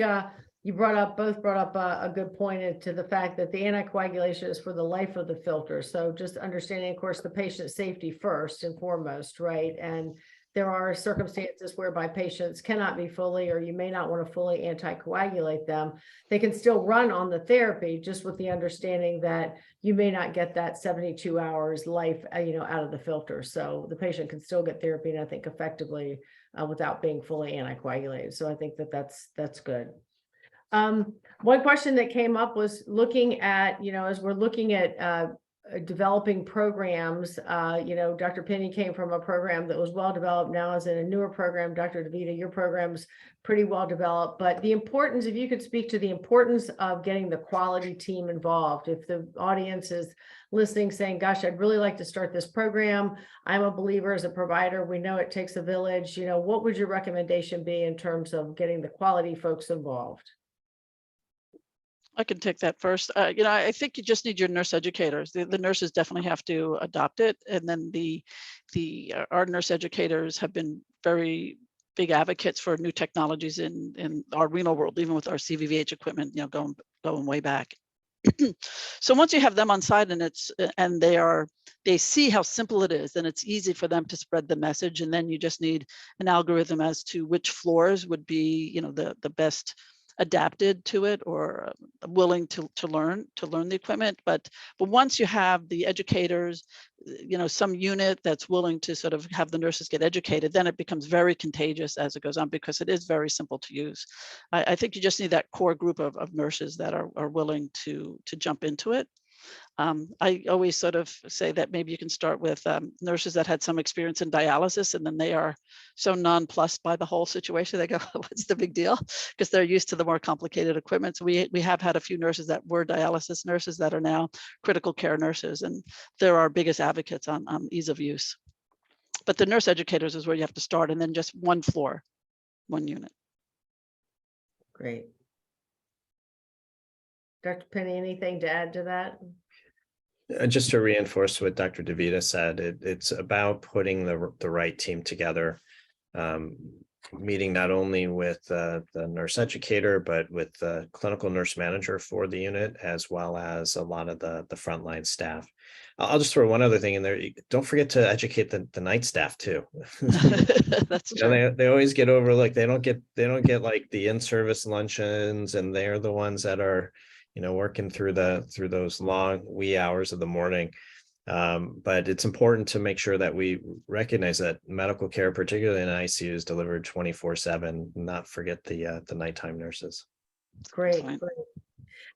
you both brought up a good point to the fact that the anticoagulation is for the life of the filter. So just understanding, of course, the patient safety first and foremost, right? And there are circumstances whereby patients cannot be fully, or you may not want to fully anticoagulate them. They can still run on the therapy, just with the understanding that you may not get that 72 hours life, out of the filter. So the patient can still get therapy, and I think effectively without being fully anticoagulated. So I think that that's good. One question that came up was looking at, as we're looking at developing programs, Dr. Penny came from a program that was well developed, now is in a newer program. Dr. DeVita, your program's pretty well developed, but the importance, if you could speak to the importance of getting the quality team involved. If the audience is listening saying, gosh, I'd really like to start this program, I'm a believer as a provider, we know it takes a village, what would your recommendation be in terms of getting the quality folks involved? I can take that first. I think you just need your nurse educators. The nurses definitely have to adopt it, and then our nurse educators have been very big advocates for new technologies in our renal world, even with our CVVH equipment, going way back. So once you have them on site and they see how simple it is, then it's easy for them to spread the message, and then you just need an algorithm as to which floors would be the best adapted to it, or willing to learn the equipment. But once you have the educators, some unit that's willing to sort of have the nurses get educated, then it becomes very contagious as it goes on, because it is very simple to use. I think you just need that core group of nurses that are willing to jump into it. I always sort of say that maybe you can start with nurses that had some experience in dialysis, and then they are so nonplussed by the whole situation. They go, what's the big deal? Because they're used to the more complicated equipment. So we have had a few nurses that were dialysis nurses that are now critical care nurses, and they're our biggest advocates on ease of use. But the nurse educators is where you have to start, and then just one floor, one unit. Great. Dr. Penny, anything to add to that? Just to reinforce what Dr. DeVita said, it's about putting the right team together, meeting not only with the nurse educator, but with the clinical nurse manager for the unit, as well as a lot of the frontline staff. I'll just throw one other thing in there. Don't forget to educate the night staff too. That's true. They always get overlooked. They don't get like the in-service luncheons, and they're the ones that are working through those long wee hours of the morning. But it's important to make sure that we recognize that medical care, particularly in ICU, is delivered 24/7. Not forget the nighttime nurses. Great.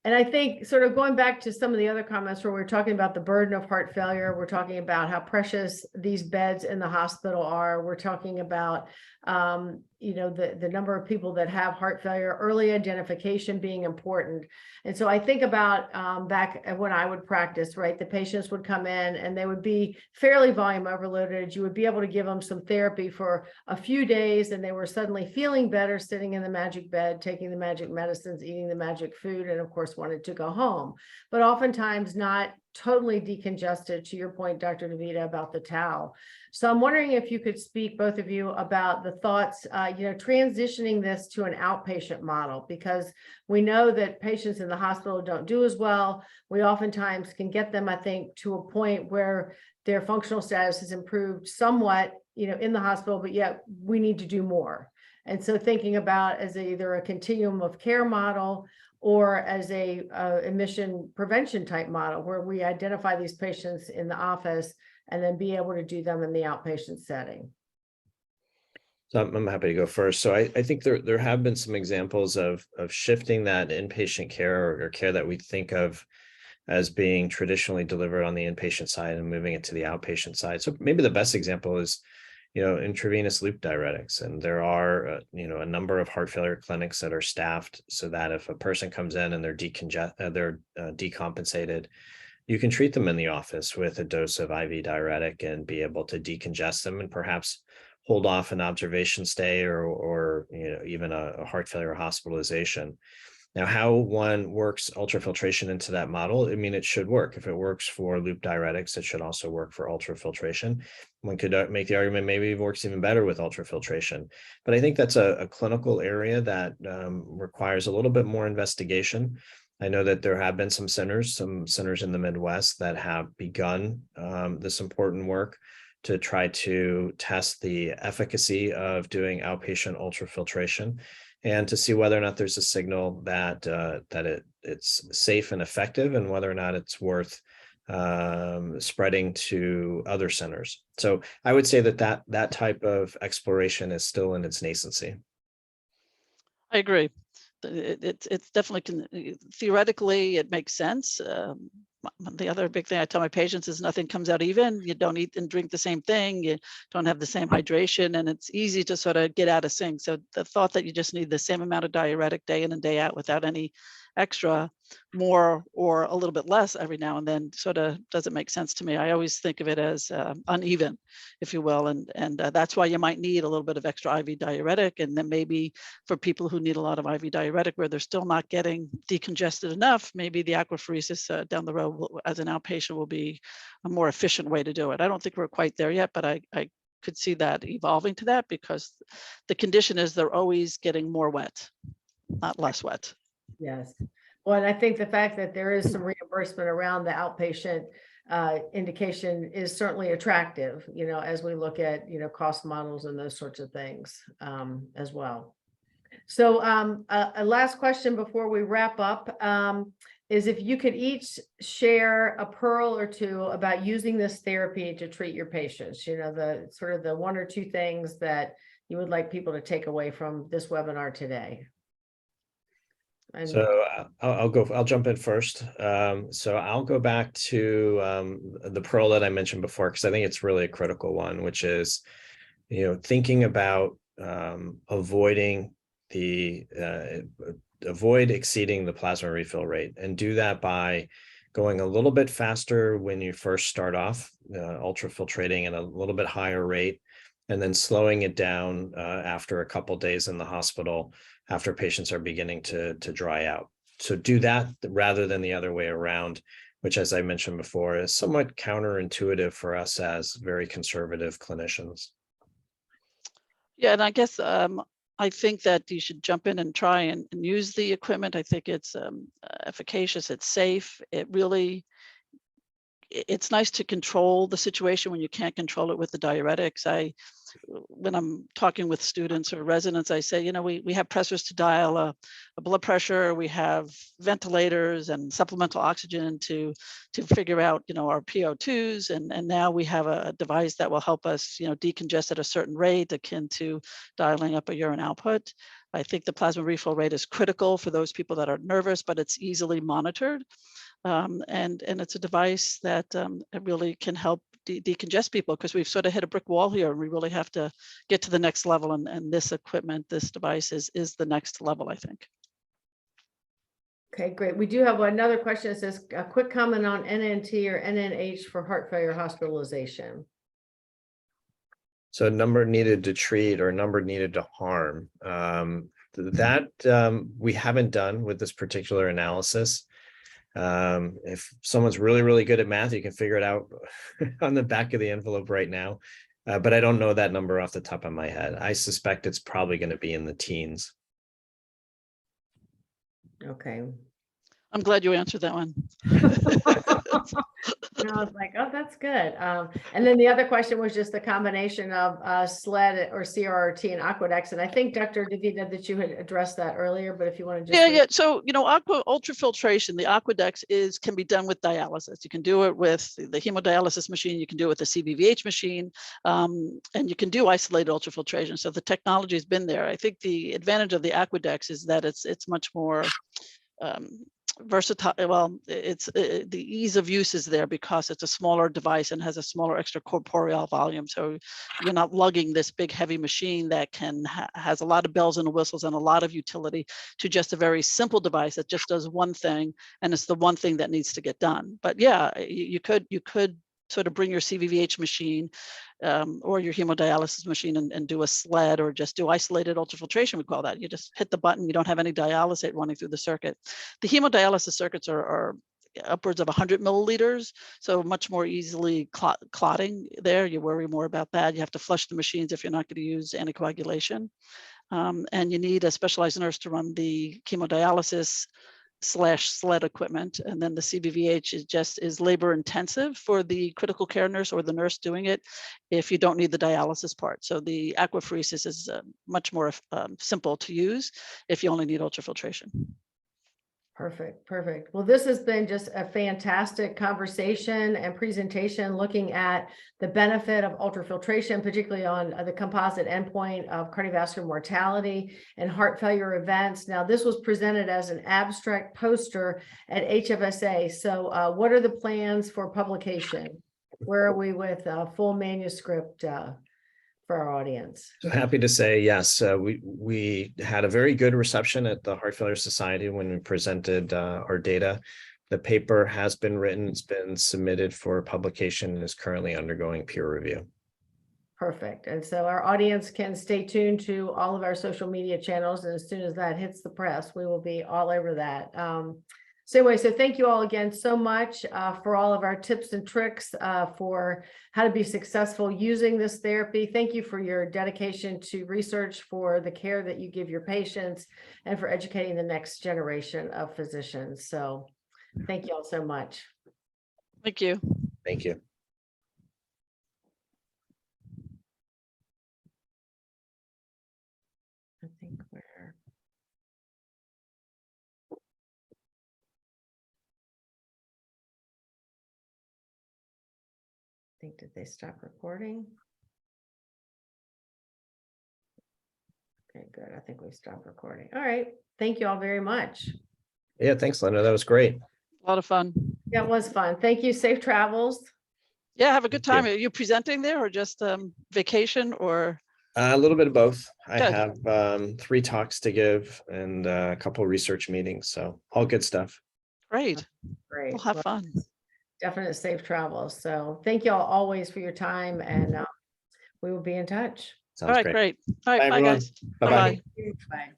And I think, sort of going back to some of the other comments where we're talking about the burden of heart failure, we're talking about how precious these beds in the hospital are. We're talking about, the number of people that have heart failure, early identification being important. And so I think about back when I would practice, right, the patients would come in and they would be fairly volume overloaded. You would be able to give them some therapy for a few days, and they were suddenly feeling better, sitting in the magic bed, taking the magic medicines, eating the magic food, and of course wanted to go home, but oftentimes not totally decongested, to your point, Dr. DeVita, about the towel. So I'm wondering if you could speak, both of you, about the thoughts, transitioning this to an outpatient model, because we know that patients in the hospital don't do as well. We oftentimes can get them, I think, to a point where their functional status has improved somewhat, in the hospital, but yet we need to do more. And so thinking about as either a continuum of care model, or as a admission prevention type model, where we identify these patients in the office and then be able to do them in the outpatient setting. So I'm happy to go first. So I think there have been some examples of shifting that inpatient care, or care that we think of as being traditionally delivered on the inpatient side, and moving it to the outpatient side. So maybe the best example is intravenous loop diuretics. And there are, a number of heart failure clinics that are staffed so that if a person comes in and they're decompensated, you can treat them in the office with a dose of IV diuretic and be able to decongest them, and perhaps hold off an observation stay or even a heart failure hospitalization. Now, how one works ultrafiltration into that model, it should work. If it works for loop diuretics, it should also work for ultrafiltration. One could make the argument maybe it works even better with ultrafiltration. But I think that's a clinical area that requires a little bit more investigation. I know that there have been some centers in the Midwest that have begun this important work to try to test the efficacy of doing outpatient ultrafiltration and to see whether or not there's a signal that it's safe and effective, and whether or not it's worth spreading to other centers. So I would say that type of exploration is still in its nascency. I agree. It's definitely theoretically it makes sense. The other big thing I tell my patients is nothing comes out even. You don't eat and drink the same thing. You don't have the same hydration, and it's easy to sort of get out of sync. So the thought that you just need the same amount of diuretic day in and day out without any extra, more or a little bit less every now and then sort of doesn't make sense to me. I always think of it as uneven, if you will, and that's why you might need a little bit of extra IV diuretic, and then maybe for people who need a lot of IV diuretic where they're still not getting decongested enough, maybe the aquapheresis down the road as an outpatient will be a more efficient way to do it. I don't think we're quite there yet, but I could see that evolving to that, because the condition is they're always getting more wet, not less wet. Yes. Well, and I think the fact that there is some reimbursement around the outpatient indication is certainly attractive, as we look at, cost models and those sorts of things as well. So a last question before we wrap up is if you could each share a pearl or two about using this therapy to treat your patients, the sort of the one or two things that you would like people to take away from this webinar today. So I'll jump in first. So I'll go back to the pearl that I mentioned before, because I think it's really a critical one, which is, thinking about avoid exceeding the plasma refill rate, and do that by going a little bit faster when you first start off ultrafiltrating at a little bit higher rate, and then slowing it down after a couple days in the hospital, after patients are beginning to dry out. So do that rather than the other way around, which, as I mentioned before, is somewhat counterintuitive for us as very conservative clinicians. Yeah, and I guess I think that you should jump in and try and use the equipment. I think it's efficacious, it's safe. It's nice to control the situation when you can't control it with the diuretics. When I'm talking with students or residents, I say, we have pressors to dial a blood pressure, we have ventilators and supplemental oxygen to figure out, our PO2s, and now we have a device that will help us, decongest at a certain rate akin to dialing up a urine output. I think the plasma refill rate is critical for those people that are nervous, but it's easily monitored. And it's a device that it really can help decongest people, because we've sort of hit a brick wall here, and we really have to get to the next level. And this equipment, this device is the next level, I think. Okay, great. We do have another question that says, a quick comment on NNT or NNH for heart failure hospitalization. So number needed to treat or number needed to harm. That we haven't done with this particular analysis. If someone's really, really good at math, you can figure it out on the back of the envelope right now. But I don't know that number off the top of my head. I suspect it's probably going to be in the teens. Okay. I'm glad you answered that one. And I was like, oh, that's good. And then the other question was just the combination of SLED or CRRT and Aquadex. And I think, Dr. DeVita, that you had addressed that earlier, but if you want to just... Yeah. So, ultrafiltration, the Aquadex can be done with dialysis. You can do it with the hemodialysis machine. You can do it with the CVVH machine, and you can do isolated ultrafiltration. So the technology has been there. I think the advantage of the Aquadex is that it's much more versatile. Well, it's the ease of use is there because it's a smaller device and has a smaller extracorporeal volume. So you're not lugging this big heavy machine that has a lot of bells and whistles and a lot of utility to just a very simple device that just does one thing, and it's the one thing that needs to get done. But yeah, you could sort of bring your CVVH machine or your hemodialysis machine and do a SLED, or just do isolated ultrafiltration, we call that. You just hit the button, you don't have any dialysate running through the circuit. The hemodialysis circuits are upwards of 100 milliliters, so much more easily clotting there. You worry more about that. You have to flush the machines if you're not going to use anticoagulation. And you need a specialized nurse to run the hemodialysis SLED equipment. And then the CVVH is labor intensive for the critical care nurse or the nurse doing it if you don't need the dialysis part. So the aquapheresis is much more simple to use if you only need ultrafiltration. Perfect, perfect. Well, this has been just a fantastic conversation and presentation looking at the benefit of ultrafiltration, particularly on the composite endpoint of cardiovascular mortality and heart failure events. Now, this was presented as an abstract poster at HFSA. So what are the plans for publication? Where are we with full manuscript for our audience? So happy to say yes. We had a very good reception at the Heart Failure Society when we presented our data. The paper has been written, it's been submitted for publication, and is currently undergoing peer review. Perfect. And so our audience can stay tuned to all of our social media channels. And as soon as that hits the press, we will be all over that. So anyway, so thank you all again so much for all of our tips and tricks for how to be successful using this therapy. Thank you for your dedication to research, for the care that you give your patients, and for educating the next generation of physicians. So thank you all so much. Thank you. Thank you. I think did they stop recording? Okay, good. I think we stopped recording. All right. Thank you all very much. Yeah, thanks, Linda. That was great. A lot of fun. Yeah, it was fun. Thank you. Safe travels. Yeah, have a good Thank time. Are you presenting there or just vacation or? A little bit of both. I Good. have 3 talks to give and a couple research meetings, so all good stuff. Great. Great. We'll have Well, fun. definite safe travels. So thank you all always for your time, and we will be in touch. Sounds All right, great. great. All right, Bye, bye everyone. guys. Bye-bye. Bye-bye. Bye.